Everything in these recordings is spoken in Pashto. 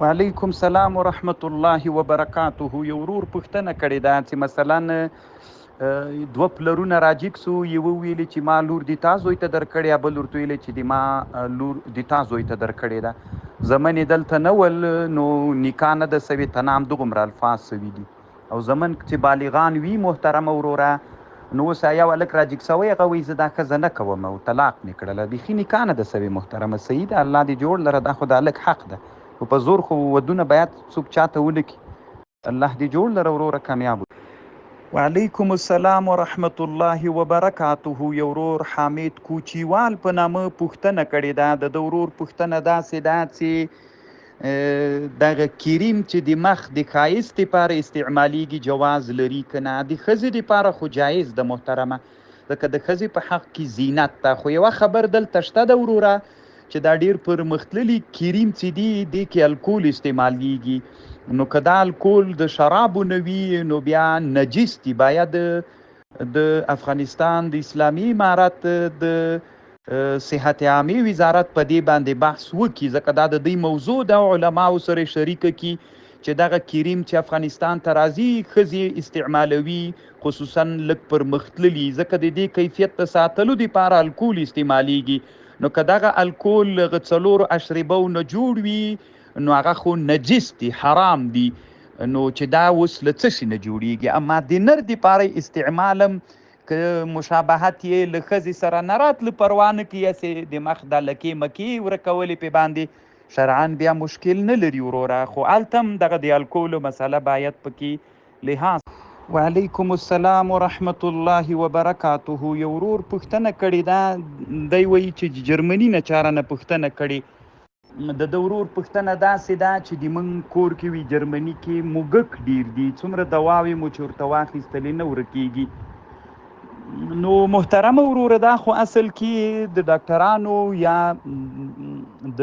وعلیکم سلام ورحمت الله وبرکاته. یو ورور پوښتنه کړې ده چې مثلا دوه پلرونه راجیګ سو، یوه ویلي چې ما لور د تا زوی ته درکړې، بل ورته ویلي چې د ما لور د تا زوی ته درکړې ده. زمن یې دلته نه ول نو نکاح نه ده سوې، تنام دومره الفاظ سوي دي. او زمن چې بالغان وي محترمه وروره، نو اوس یو هلک راجیګ سوی، هغه وایي زه دا ښځه نه کوم او طلاق مې کړله. بیخي نکاح نه ده سوې محترمه. صحیح ده، الله دې جوړ لره، دا خو د هلک حق ده. خو په زور خو ودونه باید څوک چاته ونه کړي. الله دې جوړ لره وروره، کامیاب. وعلیکم السلام ورحمت الله وبرکاته. یو ورور حامد کوچیوال په نامه پوښتنه کړې ده. د ده ورور پوښتنه داسې ده چې دغه کریم چې د مخ د ښایست دپاره استعمالیږي جواز لري که نه؟ د ښځې دپاره خو جایز ده محترمه، ځکه د ښځې په حق کې زینت ده. خو یوه خبر دلته شته ده وروره، چې دا ډیر پرمختللي کریم چې دي دې کې الکول استعمالیږي. نو که دا الکول د شرابو نه وي نو بیا نجس دي. باید د افغانستان د اسلامي امارت د صحت عامې وزارت په دې باندې بحث وکړي، ځکه دا د دوی موضوع ده. علماو سره شریکه کړي چې دغه کریم چې افغانستان ته راځي ښځې استعمالوي، خصوصا لږ پرمختللي، ځکه د دې کیفیت د ساتلو دپاره الکول استعمالیږي. نو که دغه الکول له څلورو اشربو نه جوړ وي نو هغه خو نجس دي، حرام دي. نو چې دا اوس له څه شي نه جوړیږي؟ اما د نر دپاره استعمالم که مشابهت یې له ښځې سره نه راتله پروا نه کوي، هسې د مخ دا لکې مکې ورکولې پې باندې شرعا بیا مشکل نه لري وروره. خو هلته هم دغه د الکولو مسله باید پکې لحاظ. وعلیکم السلام ورحمت الله وبرکاته. یو ورور پوښتنه کړې ده، دی وایي چې جرمني نه چا رانه پوښتنه کړې. د ده ورور پوښتنه داسې ده چې د موږ کور کې وي جرمني کې موږک ډېر دي، څومره دواوې مو چې ورته واخیستلې نه ورکېږي. نو محترمه وروره دا خو اصل کې د ډاکټرانو یا د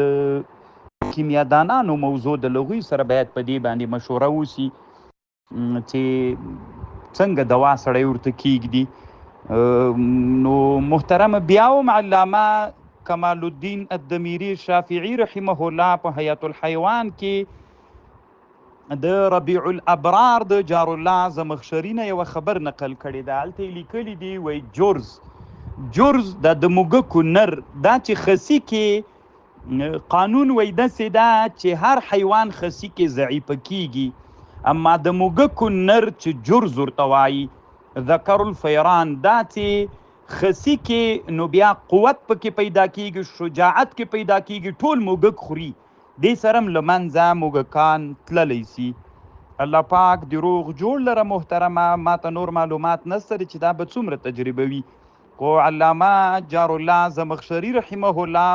کیمیادانانو موضوع د لغوی سره باید په دې باندې مشوره وسي چې څنګه دوا سړی ورته کیږدي. نو محترمه بیا هم علامه کمال الدین الدمیری شافعي رحمه الله په حیات الحیوان کې د ربیع الابرار د جار الله زمخشري نه یوه خبر نقل کړې ده. هلته یې لیکلي دي، وایي جرز د موږکو نر دا چې خسي کې قانون وایي داسې ده چې هر حیوان خسي کې ضعیفه کیږي، اما د موږکو نر چې جرز ورته وایي ذکر الفیران دا چې خسي کې نو بیا قوت پکې پیدا کیږي، شجاعت کې پیدا کیږي، ټول موږک خوري، دې سره هم له منځه موږکان تللی سي. الله پاک د روغ جوړ لره محترمه. ماته نور معلومات نسته چې دا به څومره تجربه وي، خو علامه جار الله زمخشري رحمه الله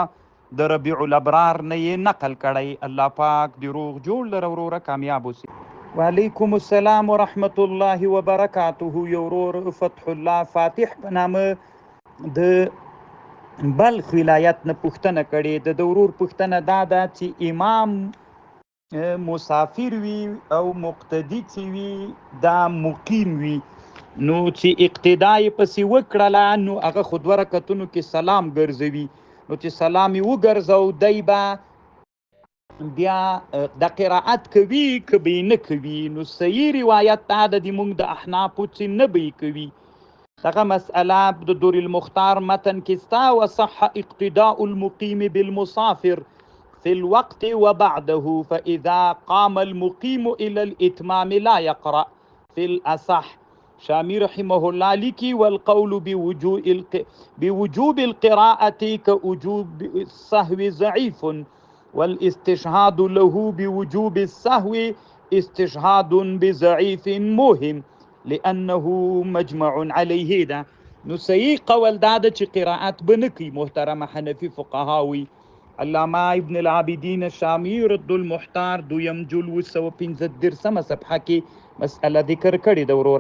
د ربیع الابرار نه یې نقل کړی. الله پاک د روغ جوړ لره وروره، کامیاب اوسي. وعلیکم السلام ورحمت الله وبرکاته. یو ورور فتح الله فاتح په نامه د بلخ ولایت نه پوښتنه کړې. د ورور پوښتنه دا ده چې امام مسافر وي او مقتدي چې وي دا مقیم وي، نو چې اقتدا یې پسې وکړله نو هغه خو دوه رکعتونو کې سلام ګرځوي، نو چې سلام یې وګرځو دی به بیا د قرائت کوي که به یې نه کوي. نو صحیح روایت دا ده د موږ د احنافو چې نه به یې کوي. دغه مسئله د دور المختار متن کې ستا، وصح اقتداء المقیم بالمسافر في الوقت وبعده فإذا قام المقيم إلى الإتمام لا يقرأ في الأصح. شامی رحمه الله لیکي والقول بوجوب القراءة كوجوب السهو ضعيف والاستشهاد له بوجوب السهو استشهاد بضعيف موهم لأنه مجمع عليه. ده نو صحیح قول دا ده چې قراءت به نه کوي محترمه حنفي فقهاوي. علامه ابن العابدین الشامی رد المحتار دویم جلد 215 صفحه کې مسئله ذکر کړې ده ورور.